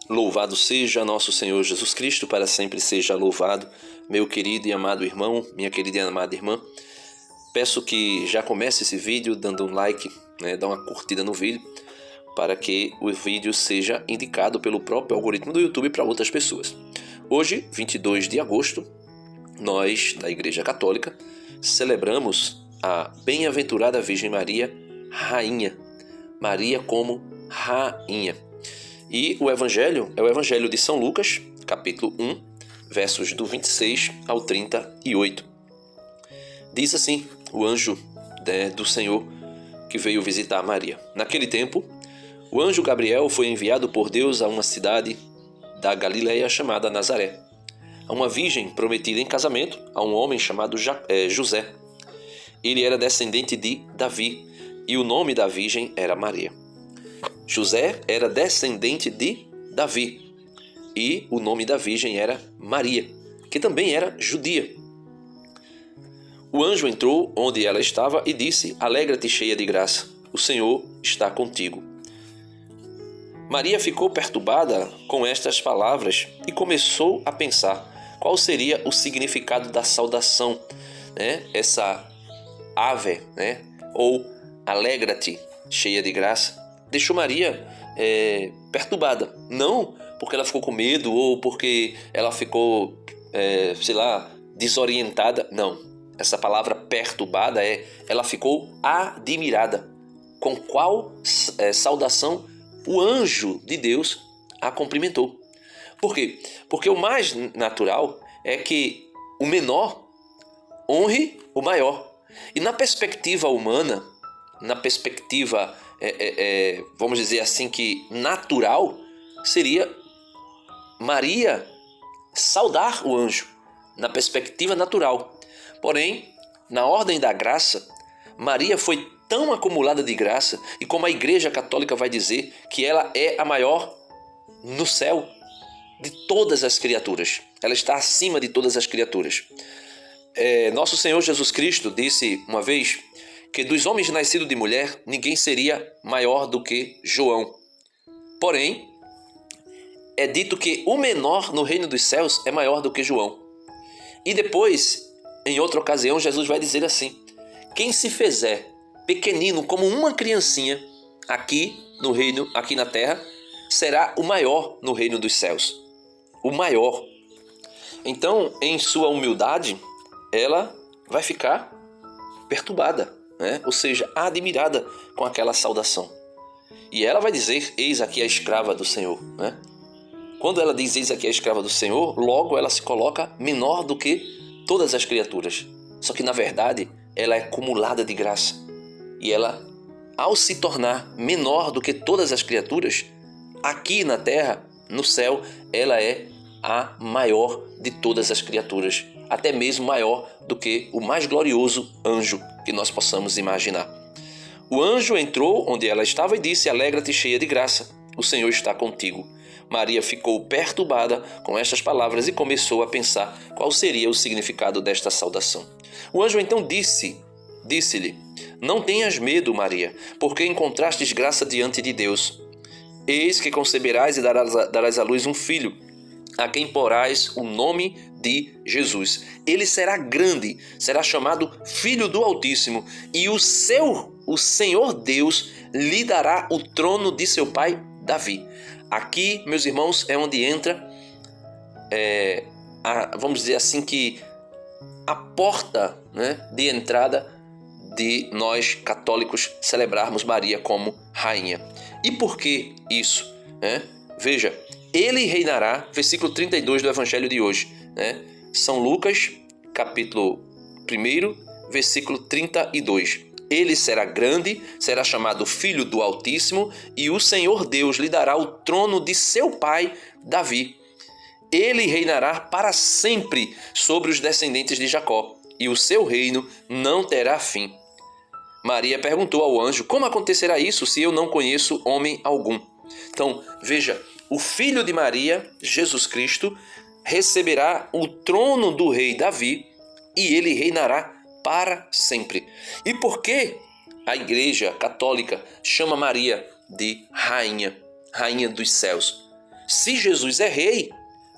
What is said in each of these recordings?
Louvado seja nosso Senhor Jesus Cristo, para sempre seja louvado. Meu querido e amado irmão, minha querida e amada irmã, peço que já comece esse vídeo dando um like, dá uma curtida no vídeo, para que o vídeo seja indicado pelo próprio algoritmo do YouTube para outras pessoas. Hoje, 22 de agosto, nós, da Igreja Católica, celebramos a Bem-aventurada Virgem Maria, Rainha. Maria como Rainha. E o Evangelho é o Evangelho de São Lucas, capítulo 1, versos do 26 ao 38. Diz assim, o anjo do Senhor que veio visitar Maria. Naquele tempo, o anjo Gabriel foi enviado por Deus a uma cidade da Galileia chamada Nazaré, a uma virgem prometida em casamento a um homem chamado José. Ele era descendente de Davi e o nome da virgem era Maria. José era descendente de Davi e o nome da virgem era Maria, que também era judia. O anjo entrou onde ela estava e disse: Alegra-te, cheia de graça, o Senhor está contigo. Maria ficou perturbada com estas palavras e começou a pensar qual seria o significado da saudação, essa ave, ou alegra-te, cheia de graça, deixou Maria perturbada. Não porque ela ficou com medo ou porque ela ficou, desorientada. Não. Essa palavra perturbada ela ficou admirada. Com qual saudação o anjo de Deus a cumprimentou. Por quê? Porque o mais natural é que o menor honre o maior. E na perspectiva humana, na perspectiva, vamos dizer assim, que natural, seria Maria saudar o anjo, na perspectiva natural. Porém, na ordem da graça, Maria foi tão acumulada de graça, e como a Igreja Católica vai dizer, que ela é a maior no céu de todas as criaturas. Ela está acima de todas as criaturas. Nosso Senhor Jesus Cristo disse uma vez que dos homens nascidos de mulher, ninguém seria maior do que João. Porém, é dito que o menor no reino dos céus é maior do que João. E depois, em outra ocasião, Jesus vai dizer assim: quem se fizer pequenino como uma criancinha aqui no reino, aqui na terra, será o maior no reino dos céus. O maior. Então, em sua humildade, ela vai ficar perturbada, ou seja, admirada com aquela saudação. E ela vai dizer: eis aqui a escrava do Senhor. Quando ela diz eis aqui a escrava do Senhor, logo ela se coloca menor do que todas as criaturas. Só que na verdade ela é acumulada de graça. E ela, ao se tornar menor do que todas as criaturas, aqui na terra, no céu, ela é a maior de todas as criaturas. Até mesmo maior do que o mais glorioso anjo que nós possamos imaginar. O anjo entrou onde ela estava e disse: Alegra-te, cheia de graça, o Senhor está contigo. Maria ficou perturbada com estas palavras e começou a pensar qual seria o significado desta saudação. O anjo então disse-lhe: Não tenhas medo, Maria, porque encontrastes graça diante de Deus. Eis que conceberás e darás à luz um filho, a quem porás o nome de Jesus. Ele será grande, será chamado Filho do Altíssimo, e o Senhor Deus lhe dará o trono de seu pai Davi. Aqui, meus irmãos, é onde entra, vamos dizer assim, que a porta de entrada de nós católicos celebrarmos Maria como rainha. E por que isso? Veja, ele reinará, versículo 32 do Evangelho de hoje, São Lucas, capítulo 1, versículo 32. Ele será grande, será chamado Filho do Altíssimo, e o Senhor Deus lhe dará o trono de seu pai Davi. Ele reinará para sempre sobre os descendentes de Jacó, e o seu reino não terá fim. Maria perguntou ao anjo: como acontecerá isso se eu não conheço homem algum? Então, veja, o filho de Maria, Jesus Cristo, receberá o trono do rei Davi e ele reinará para sempre. E por que a Igreja Católica chama Maria de rainha, rainha dos céus? Se Jesus é rei,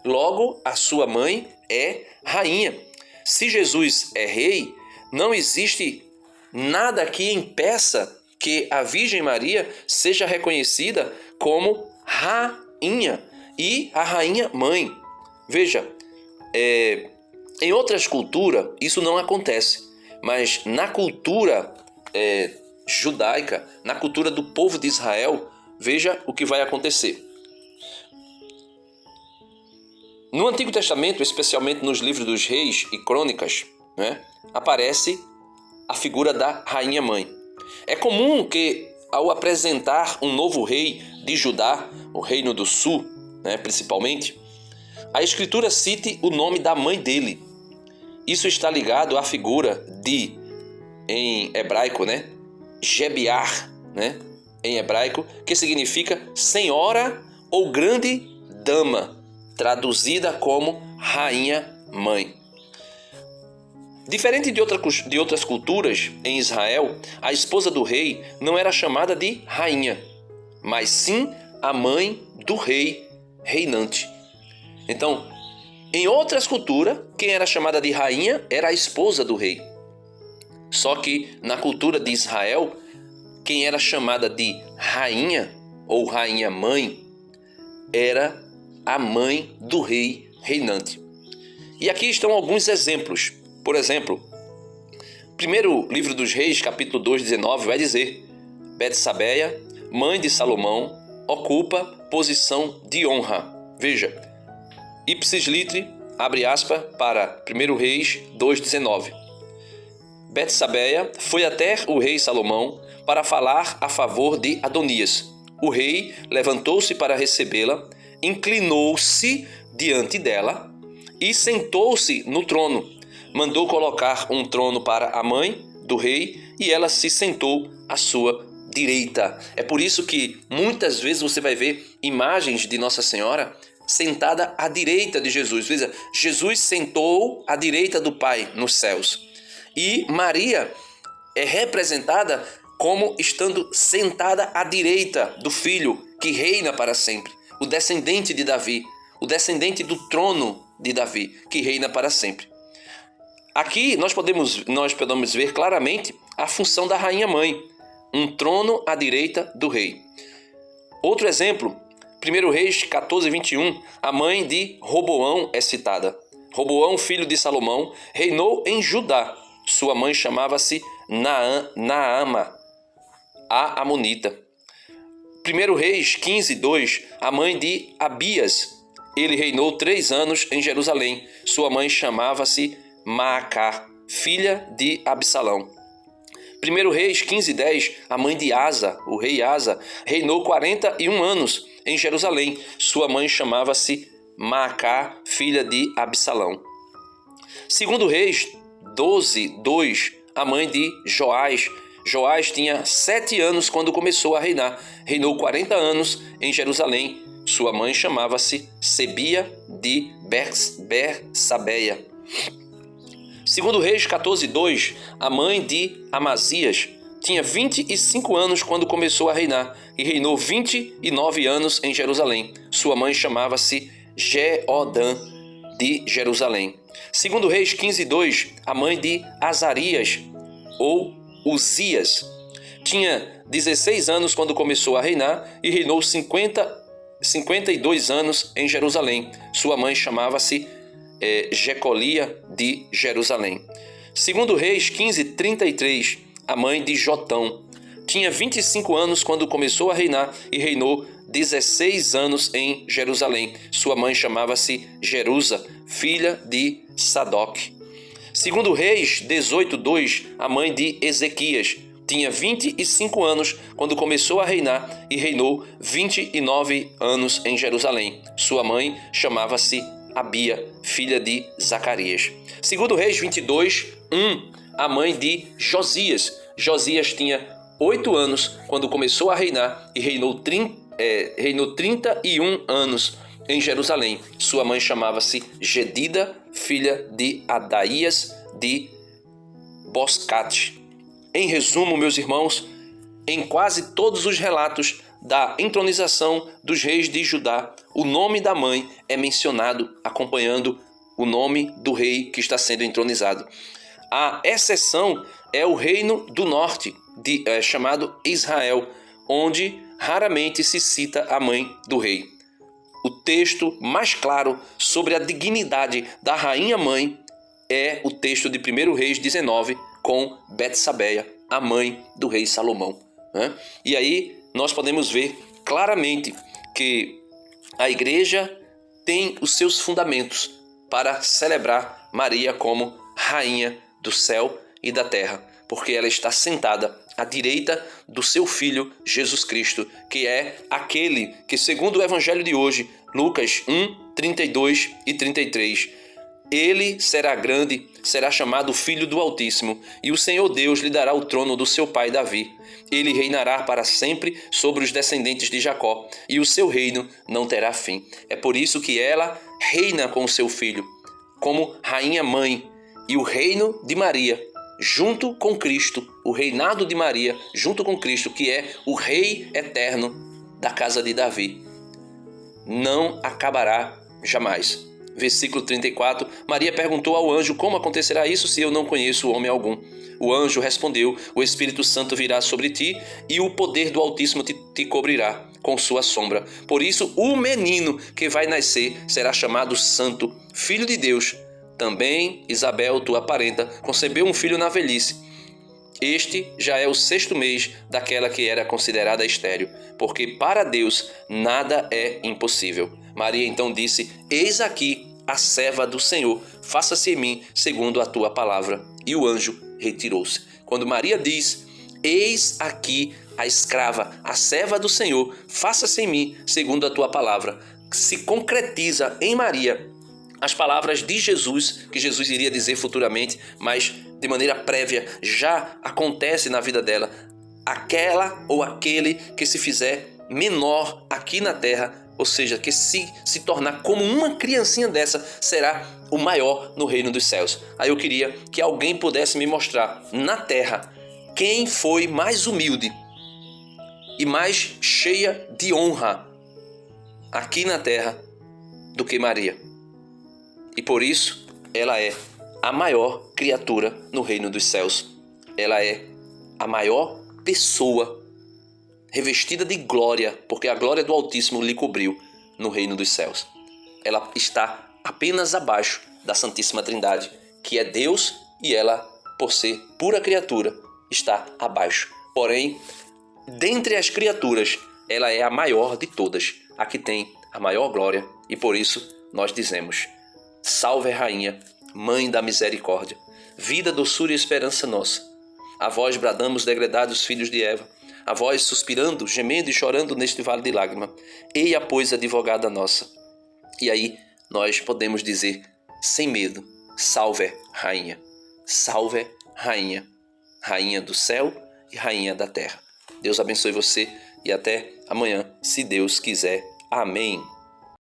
logo a sua mãe é rainha. Se Jesus é rei, não existe nada que impeça que a Virgem Maria seja reconhecida como rainha e a rainha mãe. Veja, em outras culturas isso não acontece, mas na cultura judaica, na cultura do povo de Israel, veja o que vai acontecer. No Antigo Testamento, especialmente nos livros dos Reis e Crônicas, aparece a figura da rainha mãe. É comum que, ao apresentar um novo rei de Judá, o Reino do Sul, principalmente, a Escritura cite o nome da mãe dele. Isso está ligado à figura de, em hebraico, Gebiar, em hebraico, que significa senhora ou grande dama, traduzida como rainha-mãe. Diferente de outras culturas, em Israel, a esposa do rei não era chamada de rainha, mas sim a mãe do rei reinante. Então, em outras culturas, quem era chamada de rainha era a esposa do rei. Só que na cultura de Israel, quem era chamada de rainha ou rainha-mãe era a mãe do rei reinante. E aqui estão alguns exemplos. Por exemplo, primeiro livro dos Reis, capítulo 2, 19, vai dizer: Betsabeia, mãe de Salomão, ocupa posição de honra. Veja, ipsis litri, abre aspas, para 1 Reis 2, 19. Betsabeia foi até o rei Salomão para falar a favor de Adonias. O rei levantou-se para recebê-la, inclinou-se diante dela e sentou-se no trono. Mandou colocar um trono para a mãe do rei e ela se sentou à sua direita. É por isso que muitas vezes você vai ver imagens de Nossa Senhora sentada à direita de Jesus. Veja, Jesus sentou à direita do Pai nos céus. E Maria é representada como estando sentada à direita do Filho que reina para sempre. O descendente de Davi, o descendente do trono de Davi, que reina para sempre. Aqui nós podemos ver claramente a função da rainha-mãe, um trono à direita do rei. Outro exemplo, 1 Reis 14, 21, a mãe de Roboão é citada. Roboão, filho de Salomão, reinou em Judá. Sua mãe chamava-se Naama, a Amonita. 1 Reis 15, 2, a mãe de Abias. Ele reinou 3 anos em Jerusalém. Sua mãe chamava-se Maacá, filha de Absalão. 1 Reis 15, 10, a mãe de Asa, o rei Asa, reinou 41 anos em Jerusalém. Sua mãe chamava-se Maacá, filha de Absalão. 2 Reis 12, 2, a mãe de Joás. Joás tinha 7 anos quando começou a reinar. Reinou 40 anos em Jerusalém. Sua mãe chamava-se Sebia de Bersabeia. 2 Reis 14, 2, a mãe de Amazias tinha 25 anos quando começou a reinar e reinou 29 anos em Jerusalém. Sua mãe chamava-se Jeodã de Jerusalém. 2 Reis 15, 2, a mãe de Azarias ou Uzias tinha 16 anos quando começou a reinar e reinou 52 anos em Jerusalém. Sua mãe chamava-se Jecolia de Jerusalém. 2 Reis 15, 33, a mãe de Jotão tinha 25 anos quando começou a reinar e reinou 16 anos em Jerusalém. Sua mãe chamava-se Jerusa, filha de Sadoc. 2 Reis 18, 2, a mãe de Ezequias tinha 25 anos quando começou a reinar e reinou 29 anos em Jerusalém. Sua mãe chamava-se Abia, filha de Zacarias. 2 Reis 22, 1, a mãe de Josias. Josias tinha 8 anos quando começou a reinar e reinou 31 anos em Jerusalém. Sua mãe chamava-se Gedida, filha de Adaías de Boscate. Em resumo, meus irmãos, em quase todos os relatos da entronização dos reis de Judá, o nome da mãe é mencionado acompanhando o nome do rei que está sendo entronizado. A exceção é o reino do norte, chamado Israel, onde raramente se cita a mãe do rei. O texto mais claro sobre a dignidade da rainha-mãe é o texto de 1 Reis 19, com Betsabeia, a mãe do rei Salomão. E aí nós podemos ver claramente que a igreja tem os seus fundamentos para celebrar Maria como rainha do céu e da terra, porque ela está sentada à direita do seu Filho Jesus Cristo, que é aquele que, segundo o Evangelho de hoje, Lucas 1, 32 e 33, ele será grande, será chamado Filho do Altíssimo, e o Senhor Deus lhe dará o trono do seu pai Davi. Ele reinará para sempre sobre os descendentes de Jacó, e o seu reino não terá fim. É por isso que ela reina com o seu filho, como rainha-mãe, e o reino de Maria, junto com Cristo, o reinado de Maria, junto com Cristo, que é o Rei eterno da casa de Davi, não acabará jamais. Versículo 34, Maria perguntou ao anjo: como acontecerá isso se eu não conheço homem algum? O anjo respondeu: o Espírito Santo virá sobre ti e o poder do Altíssimo te cobrirá com sua sombra. Por isso, o menino que vai nascer será chamado Santo, Filho de Deus. Também Isabel, tua parenta, concebeu um filho na velhice. Este já é o 6º mês daquela que era considerada estéril, porque para Deus nada é impossível. Maria então disse: eis aqui a serva do Senhor, faça-se em mim segundo a tua palavra. E o anjo retirou-se. Quando Maria diz: eis aqui a escrava, a serva do Senhor, faça-se em mim segundo a tua palavra, se concretiza em Maria as palavras de Jesus, que Jesus iria dizer futuramente, mas de maneira prévia já acontece na vida dela. Aquela ou aquele que se fizer menor aqui na terra, ou seja, que se tornar como uma criancinha dessa, será o maior no reino dos céus. Aí eu queria que alguém pudesse me mostrar na terra quem foi mais humilde e mais cheia de honra aqui na terra do que Maria. E por isso ela é a maior criatura no reino dos céus. Ela é a maior pessoa revestida de glória, porque a glória do Altíssimo lhe cobriu no reino dos céus. Ela está apenas abaixo da Santíssima Trindade, que é Deus, e ela, por ser pura criatura, está abaixo. Porém, dentre as criaturas, ela é a maior de todas, a que tem a maior glória, e por isso nós dizemos: salve, Rainha, Mãe da Misericórdia, vida, doçura e esperança nossa. A vós bradamos, degredados filhos de Eva, a vós suspirando, gemendo e chorando neste vale de lágrima. Eia, pois, advogada nossa. E aí nós podemos dizer sem medo: salve, Rainha, salve, Rainha, Rainha do céu e Rainha da terra. Deus abençoe você e até amanhã, se Deus quiser. Amém.